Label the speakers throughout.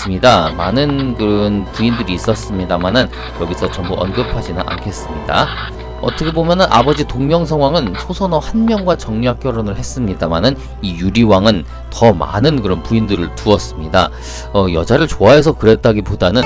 Speaker 1: 있습니다. 많은 그런 부인들이 있었습니다만은 여기서 전부 언급하지는 않겠습니다. 어떻게 보면은 아버지 동명성왕은 소선호 한 명과 정략 결혼을 했습니다만은 이 유리왕은 더 많은 그런 부인들을 두었습니다. 여자를 좋아해서 그랬다기보다는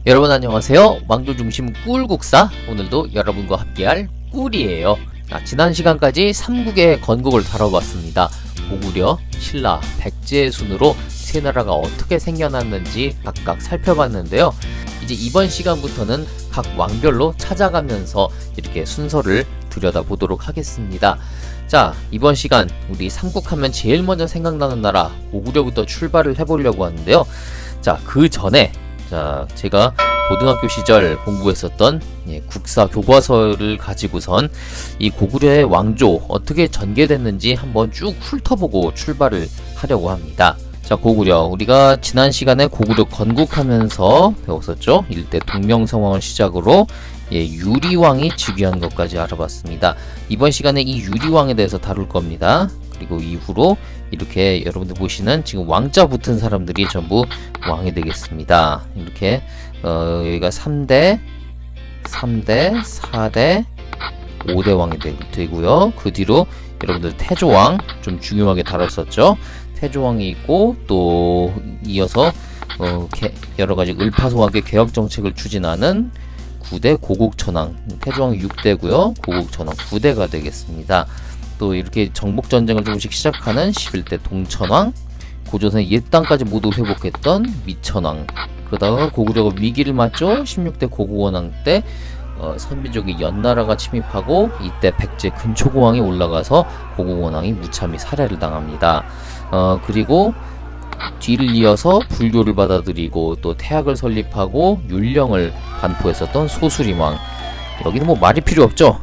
Speaker 1: 여러분 안녕하세요. 왕조 중심 꿀국사, 오늘도 여러분과 함께할 꿀이에요. 지난 시간까지 삼국의 건국을 다뤄봤습니다. 고구려, 신라, 백제의 순으로 세 나라가 어떻게 생겨났는지 각각 살펴봤는데요. 이제 이번 시간부터는 각 왕별로 찾아가면서 이렇게 순서를 들여다보도록 하겠습니다. 자, 이번 시간 우리 삼국하면 제일 먼저 생각나는 나라 고구려부터 출발을 해보려고 하는데요. 자, 그 전에 제가 고등학교 시절 공부했었던 국사 교과서를 가지고선 이 고구려의 왕조 어떻게 전개됐는지 한번 쭉 훑어보고 출발을 하려고 합니다. 자, 고구려, 우리가 지난 시간에 고구려 건국하면서 배웠었죠. 일대 동명성왕을 시작으로 유리왕이 즉위한 것까지 알아봤습니다. 이번 시간에 이 유리왕에 대해서 다룰 겁니다. 그리고 이후로 이렇게 여러분들 보시는 지금 왕자 붙은 사람들이 전부 왕이 되겠습니다. 이렇게 여기가 3대, 4대, 5대 왕이 되고요. 그 뒤로 여러분들 태조왕 좀 중요하게 다뤘었죠. 태조왕이 있고 또 이어서 여러가지 을파소하게 개혁정책을 추진하는 9대 고국천왕, 태조왕이 6대고요. 고국천왕 9대가 되겠습니다. 또 이렇게 정복전쟁을 조금씩 시작하는 11대 동천왕, 고조선의 옛땅까지 모두 회복했던 미천왕, 그러다가 고구려가 위기를 맞죠. 16대 고구원왕 때 선비족이 연나라가 침입하고 이때 백제 근초고왕이 올라가서 고구원왕이 무참히 살해를 당합니다. 그리고 뒤를 이어서 불교를 받아들이고 또 태학을 설립하고 율령을 반포했었던 소수림왕, 여기는 뭐 말이 필요 없죠.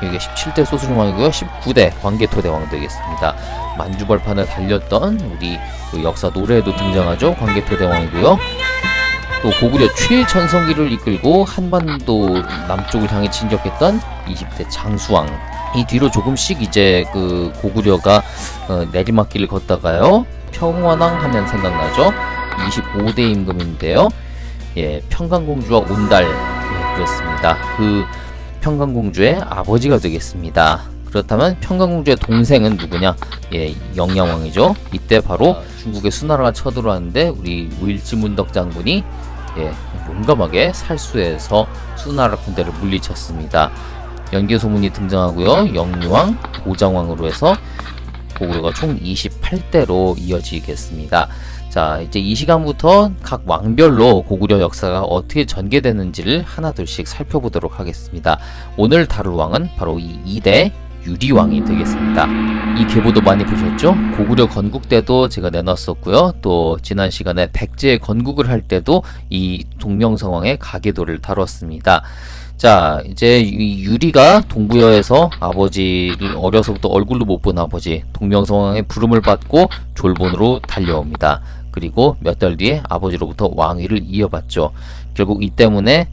Speaker 1: 이게 17대 소수림왕이고요. 19대 광개토대왕 되겠습니다. 만주벌판을 달렸던 우리 그 역사 노래에도 등장하죠. 광개토대왕이고요. 또 고구려 최전성기를 이끌고 한반도 남쪽을 향해 진격했던 20대 장수왕. 이 뒤로 조금씩 이제 그 고구려가 내리막길을 걷다가요. 평원왕 하면 생각나죠. 25대 임금인데요. 평강공주와 온달, 그렇습니다. 그 평강공주의 아버지가 되겠습니다. 그렇다면 평강공주의 동생은 누구냐? 영양왕이죠. 이때 바로 중국의 수나라가 쳐들어왔는데 우리 우일지문덕 장군이 용감하게 살수해서 수나라 군대를 물리쳤습니다. 연개소문이 등장하고요. 영유왕, 보장왕으로 해서 고구려가 총 28대로 이어지겠습니다. 자, 이제 이 시간부터 각 왕별로 고구려 역사가 어떻게 전개되는지를 하나둘씩 살펴보도록 하겠습니다. 오늘 다룰 왕은 바로 이 2대 유리왕이 되겠습니다. 이 계보도 많이 보셨죠? 고구려 건국 때도 제가 내놨었고요. 또 지난 시간에 백제의 건국을 할 때도 이 동명성왕의 가계도를 다뤘습니다. 자, 이제 이 유리가 동부여에서 아버지를 어려서부터 얼굴로 못 본 아버지 동명성왕의 부름을 받고 졸본으로 달려옵니다. 그리고 몇 달 뒤에 아버지로부터 왕위를 이어받죠. 결국 이 때문에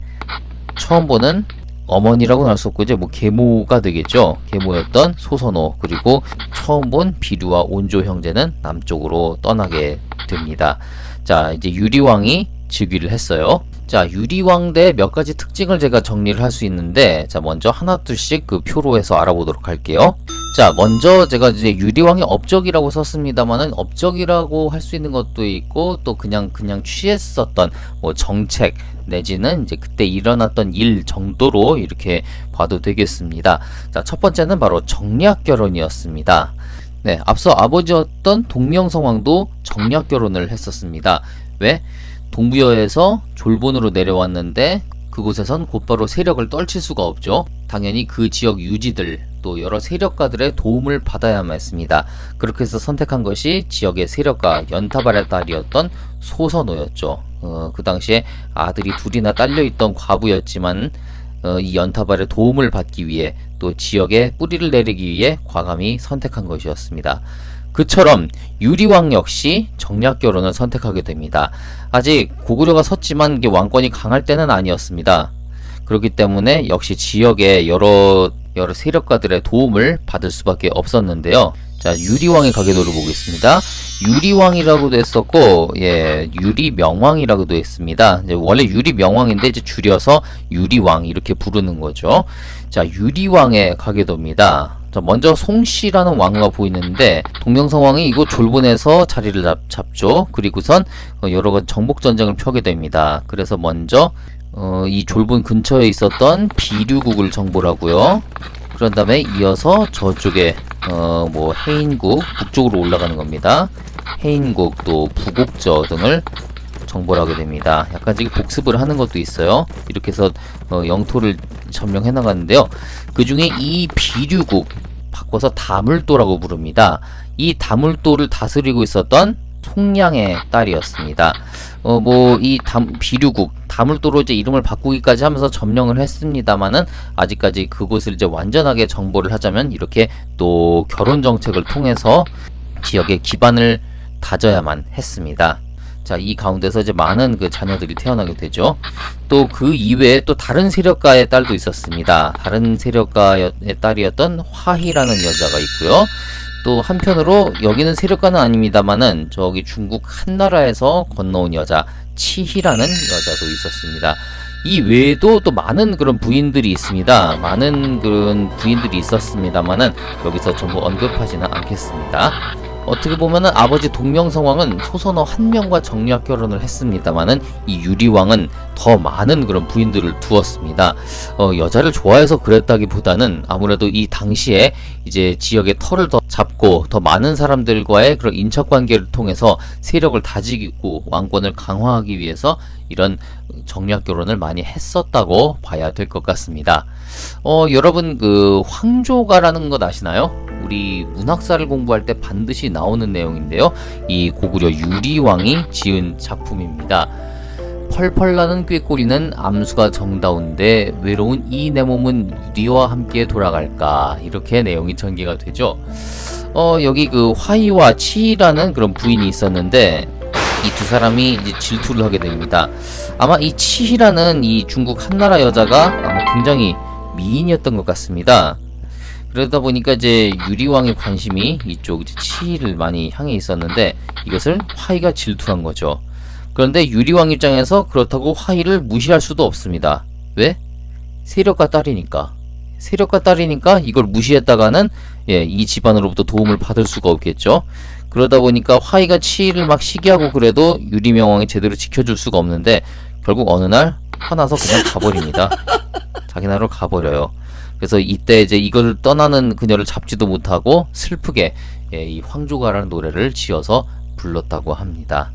Speaker 1: 처음 보는 어머니라고는 할 수 없고 이제 뭐 계모가 되겠죠. 계모였던 소선호, 그리고 처음 본 비류와 온조 형제는 남쪽으로 떠나게 됩니다. 자, 이제 유리왕이 즉위를 했어요. 자, 유리왕대의 몇 가지 특징을 제가 정리를 할 수 있는데, 자, 먼저 하나둘씩 그 표로 해서 알아보도록 할게요. 자, 먼저 제가 이제 유리왕의 업적이라고 썼습니다만은 업적이라고 할 수 있는 것도 있고 또 그냥 취했었던 뭐 정책 내지는 이제 그때 일어났던 일 정도로 이렇게 봐도 되겠습니다. 자, 첫 번째는 바로 정략 결혼이었습니다. 네, 앞서 아버지였던 동명성왕도 정략 결혼을 했었습니다. 왜? 동부여에서 졸본으로 내려왔는데 그곳에선 곧바로 세력을 떨칠 수가 없죠. 당연히 그 지역 유지들 또 여러 세력가들의 도움을 받아야만 했습니다. 그렇게 해서 선택한 것이 지역의 세력가 연타발의 딸이었던 소선호였죠. 그 당시에 아들이 둘이나 딸려있던 과부였지만 이 연타발의 도움을 받기 위해 또 지역에 뿌리를 내리기 위해 과감히 선택한 것이었습니다. 그처럼 유리왕 역시 정략결혼을 선택하게 됩니다. 아직 고구려가 섰지만 이게 왕권이 강할 때는 아니었습니다. 그렇기 때문에 역시 지역의 여러 세력가들의 도움을 받을 수밖에 없었는데요. 자, 유리왕의 가계도를 보겠습니다. 유리왕이라고도 했었고, 예, 유리명왕이라고도 했습니다. 이제 원래 유리명왕인데 이제 줄여서 유리왕 이렇게 부르는 거죠. 자, 유리왕의 가계도입니다. 자, 먼저 송씨라는 왕후가 보이는데 동명성왕이 이곳 졸본에서 자리를 잡죠. 그리고선 여러 가지 정복 전쟁을 펴게 됩니다. 그래서 먼저 이 졸본 근처에 있었던 비류국을 정벌 하고요. 그런 다음에 이어서 저쪽에 뭐 해인국 북쪽으로 올라가는 겁니다. 해인국 또 부곡저 등을 정벌하게 됩니다. 약간 지금 복습을 하는 것도 있어요. 이렇게 해서 영토를 점령해 나가는데요. 그 중에 이 비류국 바꿔서 다물도라고 부릅니다. 이 다물도를 다스리고 있었던 송량의 딸이었습니다. 뭐 이 비류국 다물도로 이제 이름을 바꾸기까지 하면서 점령을 했습니다만은 아직까지 그곳을 이제 완전하게 정벌을 하자면 이렇게 또 결혼 정책을 통해서 지역의 기반을 다져야만 했습니다. 자, 이 가운데서 이제 많은 그 자녀들이 태어나게 되죠. 또 그 이외에 또 다른 세력가의 딸도 있었습니다. 다른 세력가의 딸이었던 화희라는 여자가 있고요. 또 한편으로 여기는 세력가는 아닙니다만은 저기 중국 한나라에서 건너온 여자 치희라는 여자도 있었습니다. 이 외에도 또 많은 그런 부인들이 있습니다. 많은 그런 부인들이 있었습니다만은 여기서 전부 언급하지는 않겠습니다. 어떻게 보면은 아버지 동명성왕은 소선어 한 명과 정략 결혼을 했습니다만은 이 유리왕은 더 많은 그런 부인들을 두었습니다. 여자를 좋아해서 그랬다기보다는 아무래도 이 당시에 이제 지역의 털을 더 잡고 더 많은 사람들과의 그런 인척 관계를 통해서 세력을 다지고 왕권을 강화하기 위해서 이런 정략 결혼을 많이 했었다고 봐야 될 것 같습니다. 여러분 그 황조가라는 것 아시나요? 우리 문학사를 공부할 때 반드시 나오는 내용인데요. 이 고구려 유리왕이 지은 작품입니다. 펄펄 나는 꾀꼬리는 암수가 정다운데 외로운 이 내 몸은 유리와 함께 돌아갈까, 이렇게 내용이 전개가 되죠. 여기 그 화희와 치희라는 그런 부인이 있었는데 이 두 사람이 이제 질투를 하게 됩니다. 아마 이 치희라는 이 중국 한나라 여자가 아마 굉장히 미인이었던 것 같습니다. 그러다 보니까 이제 유리왕의 관심이 이쪽 이제 치희를 많이 향해 있었는데 이것을 화희가 질투한 거죠. 그런데 유리왕 입장에서 그렇다고 화희를 무시할 수도 없습니다. 왜? 세력가 딸이니까. 세력가 딸이니까 이걸 무시했다가는 이 집안으로부터 도움을 받을 수가 없겠죠. 그러다 보니까 화희가 치희를 막 시기하고 그래도 유리명왕이 제대로 지켜줄 수가 없는데 결국 어느 날 화나서 그냥 가버립니다. 자기 나라로 가버려요. 그래서 이때 이제 이걸 떠나는 그녀를 잡지도 못하고 슬프게 이 황조가라는 노래를 지어서 불렀다고 합니다.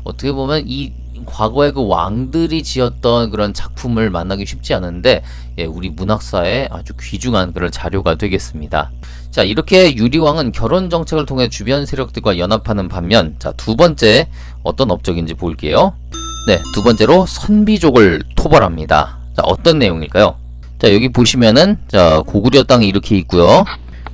Speaker 1: 어떻게 보면 이 과거의 그 왕들이 지었던 그런 작품을 만나기 쉽지 않은데 우리 문학사에 아주 귀중한 그런 자료가 되겠습니다. 자, 이렇게 유리왕은 결혼 정책을 통해 주변 세력들과 연합하는 반면, 자, 두 번째 어떤 업적인지 볼게요. 네, 두 번째로 선비족을 토벌합니다. 자, 어떤 내용일까요? 자, 여기 보시면은 자, 고구려 땅이 이렇게 있고요.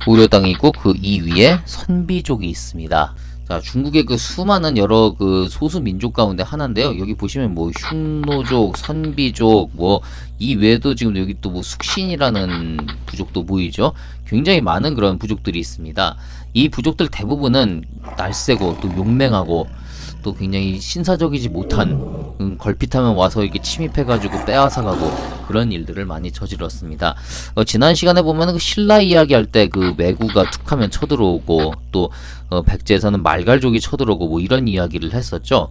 Speaker 1: 고구려 땅이 있고 그 이 위에 선비족이 있습니다. 자, 중국의 그 수많은 여러 그 소수 민족 가운데 하나인데요. 여기 보시면 뭐 흉노족, 선비족, 뭐 이 외에도 지금 여기 또 뭐 숙신이라는 부족도 보이죠. 굉장히 많은 그런 부족들이 있습니다. 이 부족들 대부분은 날쌔고 또 용맹하고 또 굉장히 신사적이지 못한 걸핏하면 와서 이렇게 침입해가지고 빼앗아가고 그런 일들을 많이 저질렀습니다. 지난 시간에 보면 그 신라 이야기할 때 그 매구가 툭하면 쳐들어오고 또 백제에서는 말갈족이 쳐들어오고 뭐 이런 이야기를 했었죠.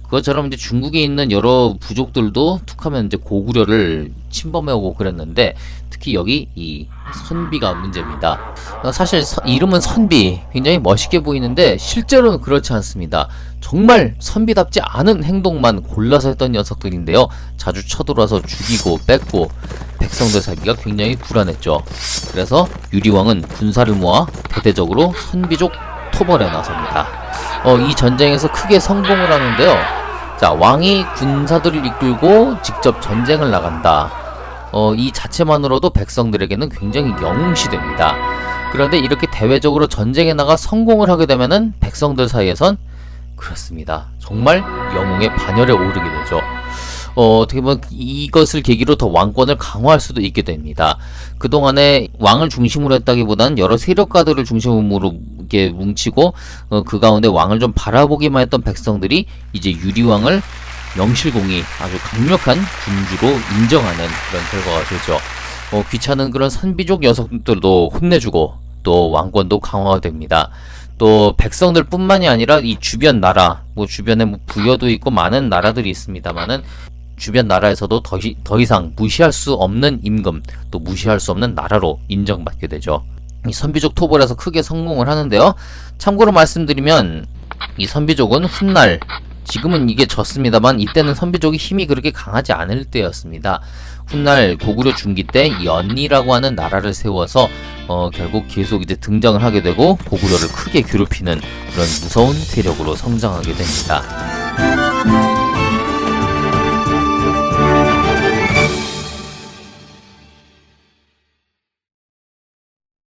Speaker 1: 그것처럼 이제 중국에 있는 여러 부족들도 툭하면 이제 고구려를 침범해오고 그랬는데 특히 여기 이 선비가 문제입니다. 사실 이름은 선비, 굉장히 멋있게 보이는데 실제로는 그렇지 않습니다. 정말 선비답지 않은 행동만 골라서 했던 녀석들인데요. 자주 쳐들어와서 죽이고 뺏고 백성들 살기가 굉장히 불안했죠. 그래서 유리왕은 군사를 모아 대대적으로 선비족 토벌에 나섭니다. 이 전쟁에서 크게 성공을 하는데요. 자, 왕이 군사들을 이끌고 직접 전쟁을 나간다. 이 자체만으로도 백성들에게는 굉장히 영웅시됩니다. 그런데 이렇게 대외적으로 전쟁에 나가 성공을 하게 되면은 백성들 사이에선 그렇습니다. 정말 영웅의 반열에 오르게 되죠. 어떻게 보면 이것을 계기로 더 왕권을 강화할 수도 있게 됩니다. 그동안에 왕을 중심으로 했다기보다는 여러 세력가들을 중심으로 이렇게 뭉치고 그 가운데 왕을 좀 바라보기만 했던 백성들이 이제 유리왕을 명실공히 아주 강력한 군주로 인정하는 그런 결과가 되죠. 귀찮은 그런 선비족 녀석들도 혼내주고 또 왕권도 강화가 됩니다. 또 백성들 뿐만이 아니라 이 주변 나라, 뭐 주변에 뭐 부여도 있고 많은 나라들이 있습니다만은 주변 나라에서도 더 이상 무시할 수 없는 임금, 또 무시할 수 없는 나라로 인정받게 되죠. 이 선비족 토벌에서 크게 성공을 하는데요. 참고로 말씀드리면 이 선비족은 훗날, 지금은 이게 졌습니다만 이때는 선비족이 힘이 그렇게 강하지 않을 때였습니다. 훗날 고구려 중기 때 연이라고 하는 나라를 세워서 결국 계속 이제 등장을 하게 되고 고구려를 크게 괴롭히는 그런 무서운 세력으로 성장하게 됩니다.